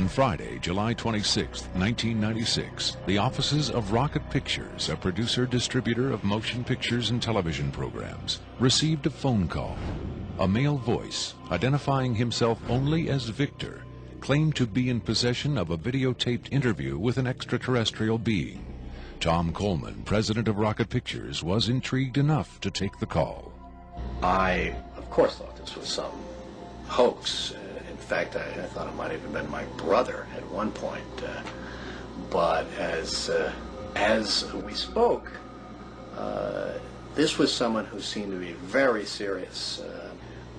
Friday, July 26, 1996, the offices of Rocket Pictures, a producer-distributor of motion pictures and television programs, received a phone call. A male voice, identifying himself only as Victor, claimed to be in possession of a videotaped interview with an extraterrestrial being. Tom Coleman, president of Rocket Pictures, was intrigued enough to take the call. I, of course, thought this was some hoax. In fact, I thought it might have even been my brother at one point. But as we spoke, this was someone who seemed to be very serious.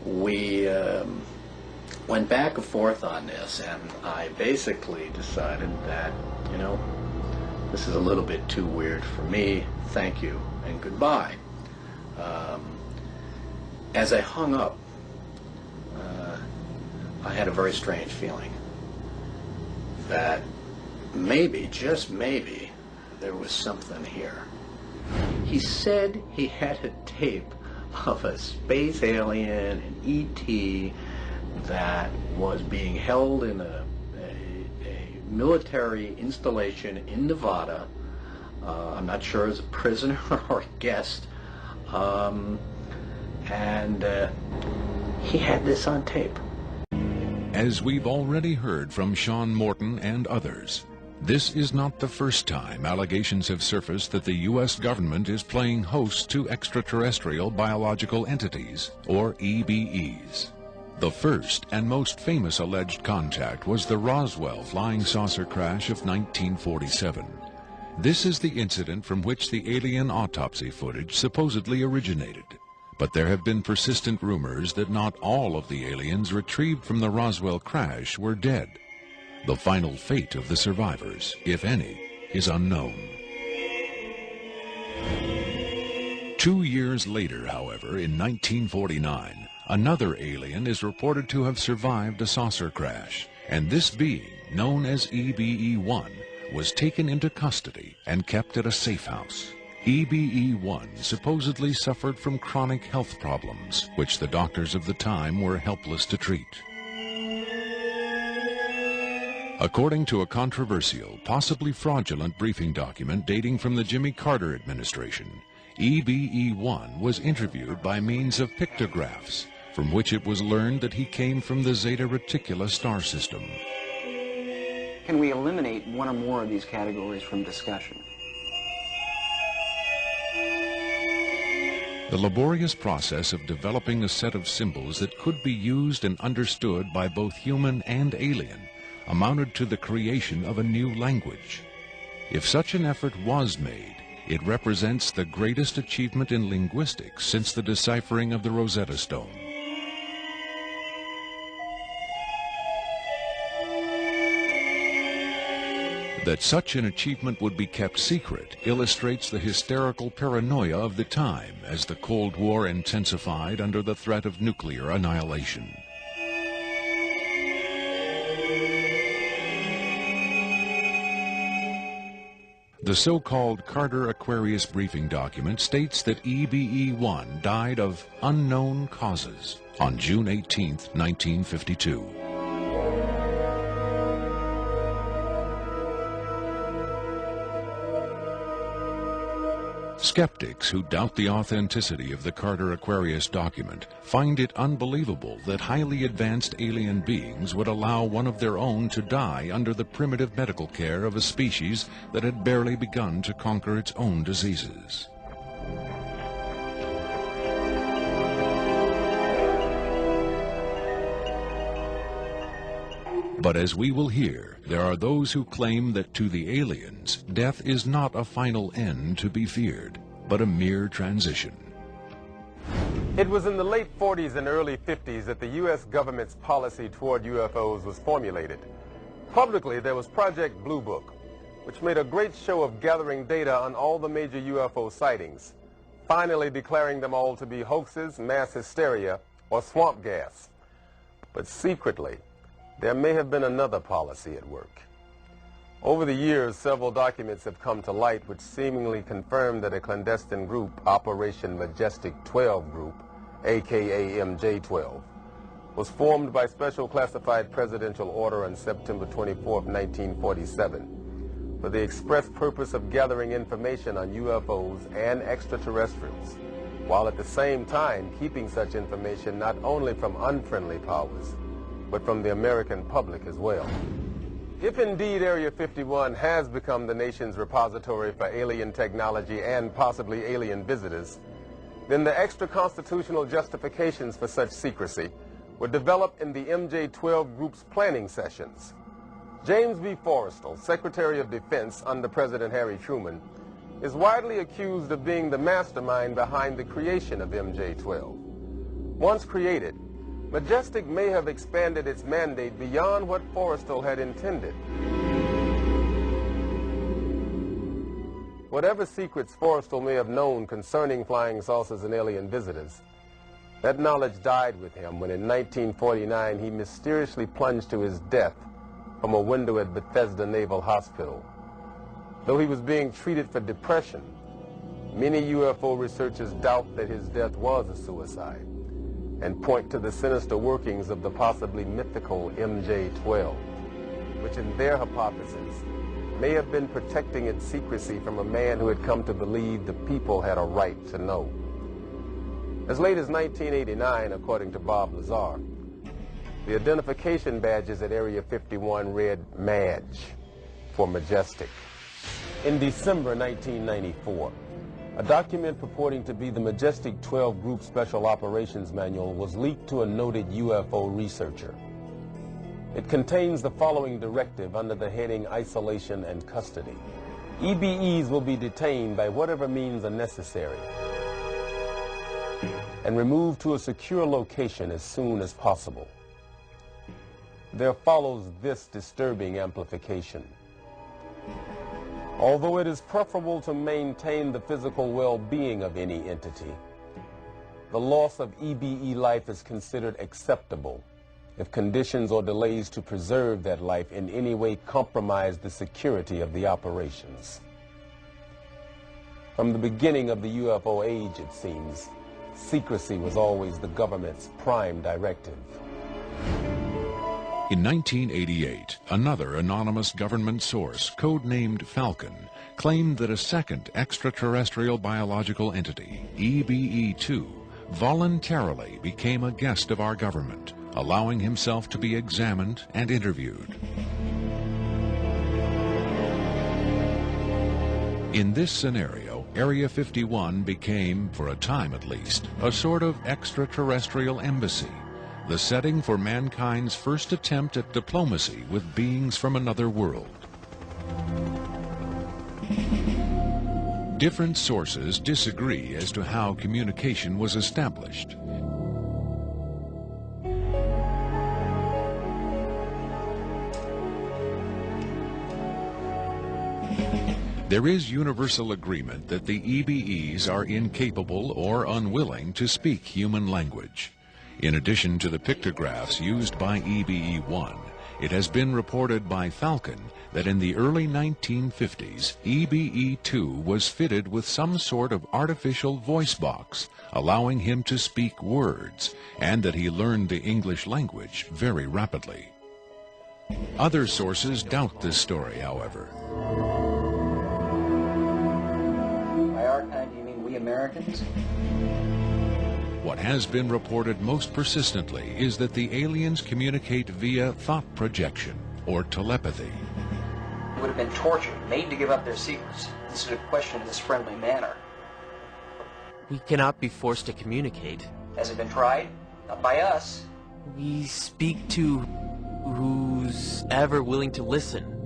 We went back and forth on this, and I basically decided that, you know, this is a little bit too weird for me. Thank you and goodbye. As I hung up, I had a very strange feeling that maybe, just maybe, there was something here. He said he had a tape of a space alien, an ET, that was being held in a military installation in Nevada. I'm not sure as a prisoner or a guest. And he had this on tape. As we've already heard from Sean Morton and others, this is not the first time allegations have surfaced that the U.S. government is playing host to extraterrestrial biological entities, or EBEs. The first and most famous alleged contact was the Roswell flying saucer crash of 1947. This is the incident from which the alien autopsy footage supposedly originated. But there have been persistent rumors that not all of the aliens retrieved from the Roswell crash were dead. The final fate of the survivors, if any, is unknown. 2 years later, however, in 1949, another alien is reported to have survived a saucer crash, and this being, known as EBE-1, was taken into custody and kept at a safe house. EBE-1 supposedly suffered from chronic health problems, which the doctors of the time were helpless to treat. According to a controversial, possibly fraudulent briefing document dating from the Jimmy Carter administration, EBE-1 was interviewed by means of pictographs, from which it was learned that he came from the Zeta Reticuli star system. Can we eliminate one or more of these categories from discussion? The laborious process of developing a set of symbols that could be used and understood by both human and alien amounted to the creation of a new language. If such an effort was made, it represents the greatest achievement in linguistics since the deciphering of the Rosetta Stone. That such an achievement would be kept secret illustrates the hysterical paranoia of the time as the Cold War intensified under the threat of nuclear annihilation. The so-called Carter-Aquarius briefing document states that EBE-1 died of unknown causes on June 18, 1952. Skeptics who doubt the authenticity of the Carter-Aquarius document find it unbelievable that highly advanced alien beings would allow one of their own to die under the primitive medical care of a species that had barely begun to conquer its own diseases. But as we will hear, there are those who claim that to the aliens, death is not a final end to be feared, but a mere transition. It was in the late 40s and early 50s that the U.S. government's policy toward UFOs was formulated. Publicly, there was Project Blue Book, which made a great show of gathering data on all the major UFO sightings, finally declaring them all to be hoaxes, mass hysteria, or swamp gas. But secretly, there may have been another policy at work. Over the years, several documents have come to light which seemingly confirm that a clandestine group, Operation Majestic 12 Group, aka MJ-12, was formed by special classified presidential order on September 24, 1947, for the express purpose of gathering information on UFOs and extraterrestrials, while at the same time keeping such information not only from unfriendly powers, but from the American public as well. If indeed Area 51 has become the nation's repository for alien technology and possibly alien visitors, then the extra-constitutional justifications for such secrecy were developed in the MJ-12 group's planning sessions. James B. Forrestal, Secretary of Defense under President Harry Truman, is widely accused of being the mastermind behind the creation of MJ-12. Once created, Majestic may have expanded its mandate beyond what Forrestal had intended. Whatever secrets Forrestal may have known concerning flying saucers and alien visitors, that knowledge died with him when in 1949 he mysteriously plunged to his death from a window at Bethesda Naval Hospital. Though he was being treated for depression, many UFO researchers doubt that his death was a suicide and point to the sinister workings of the possibly mythical MJ-12, which in their hypothesis may have been protecting its secrecy from a man who had come to believe the people had a right to know. As late as 1989, according to Bob Lazar, the identification badges at Area 51 read MADGE for Majestic. In December 1994, a document purporting to be the Majestic 12 Group Special Operations Manual was leaked to a noted UFO researcher. It contains the following directive under the heading Isolation and Custody. EBEs will be detained by whatever means are necessary and removed to a secure location as soon as possible. There follows this disturbing amplification. Although it is preferable to maintain the physical well-being of any entity, the loss of EBE life is considered acceptable if conditions or delays to preserve that life in any way compromise the security of the operations. From the beginning of the UFO age, it seems, secrecy was always the government's prime directive. In 1988, another anonymous government source, codenamed Falcon, claimed that a second extraterrestrial biological entity, EBE-2, voluntarily became a guest of our government, allowing himself to be examined and interviewed. In this scenario, Area 51 became, for a time at least, a sort of extraterrestrial embassy, the setting for mankind's first attempt at diplomacy with beings from another world. Different sources disagree as to how communication was established. There is universal agreement that the EBEs are incapable or unwilling to speak human language. In addition to the pictographs used by EBE-1, it has been reported by Falcon that in the early 1950s, EBE-2 was fitted with some sort of artificial voice box, allowing him to speak words, and that he learned the English language very rapidly. Other sources doubt this story, however. By our kind, do you mean we Americans? What has been reported most persistently is that the aliens communicate via thought projection, or telepathy. Would have been tortured, made to give up their secrets. This is a question in this friendly manner. We cannot be forced to communicate. Has it been tried? Not by us. We speak to who's ever willing to listen.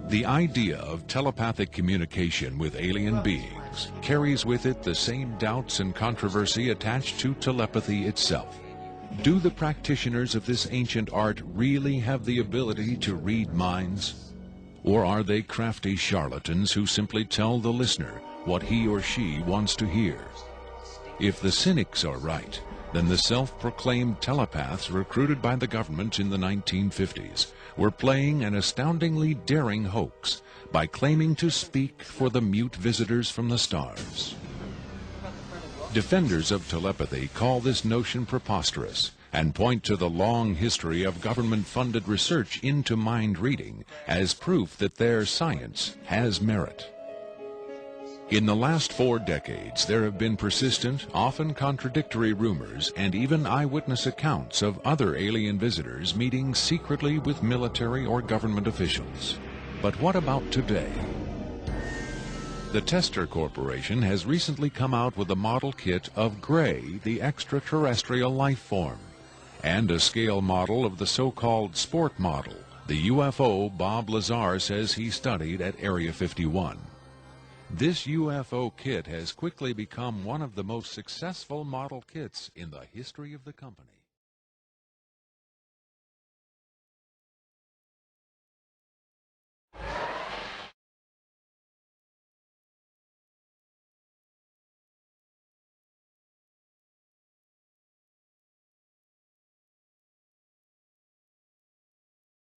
The idea of telepathic communication with alien beings carries with it the same doubts and controversy attached to telepathy itself. Do the practitioners of this ancient art really have the ability to read minds? Or are they crafty charlatans who simply tell the listener what he or she wants to hear? If the cynics are right, then the self-proclaimed telepaths recruited by the government in the 1950s were playing an astoundingly daring hoax by claiming to speak for the mute visitors from the stars. Defenders of telepathy call this notion preposterous, and point to the long history of government-funded research into mind reading as proof that their science has merit. In the last 4 decades, there have been persistent, often contradictory rumors and even eyewitness accounts of other alien visitors meeting secretly with military or government officials. But what about today? The Tester Corporation has recently come out with a model kit of Gray, the extraterrestrial life form, and a scale model of the so-called sport model, the UFO Bob Lazar says he studied at Area 51. This UFO kit has quickly become one of the most successful model kits in the history of the company.